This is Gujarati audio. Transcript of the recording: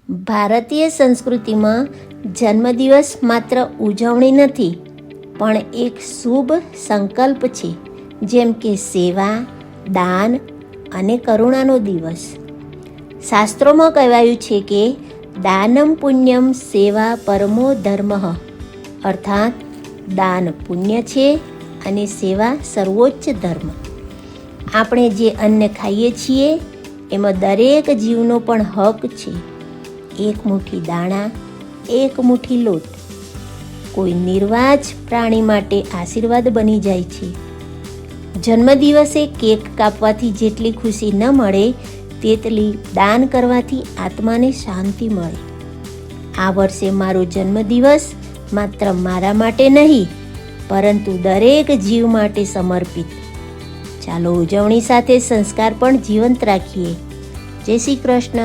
ભારતીય સંસ્કૃતિમાં જન્મદિવસ માત્ર ઉજવણી નથી, પણ એક શુભ સંકલ્પ છે, જેમ કે સેવા, દાન અને કરુણાનો દિવસ. શાસ્ત્રોમાં કહેવાયું છે કે દાનમ પુણ્યમ સેવા પરમો ધર્મ, અર્થાત દાન પુણ્ય છે અને સેવા સર્વોચ્ચ ધર્મ. આપણે જે અન્ન ખાઈએ છીએ એમાં દરેક જીવનો પણ હક છે. એક મુઠ્ઠી દાણા, એક મુઠ્ઠી લોટ કોઈ નિર્વાજ પ્રાણી માટે આશીર્વાદ બની જાય છે. જન્મદિવસે કેક કાપવાથી જેટલી ખુશી ન મળે તેટલી દાન કરવાથી આત્માને શાંતિ મળે. આ વર્ષે મારો જન્મદિવસ માત્ર મારા માટે નહીં, પરંતુ દરેક જીવ માટે સમર્પિત. ચાલો ઉજવણી સાથે સંસ્કાર પણ જીવંત રાખીએ. જય શ્રી કૃષ્ણ.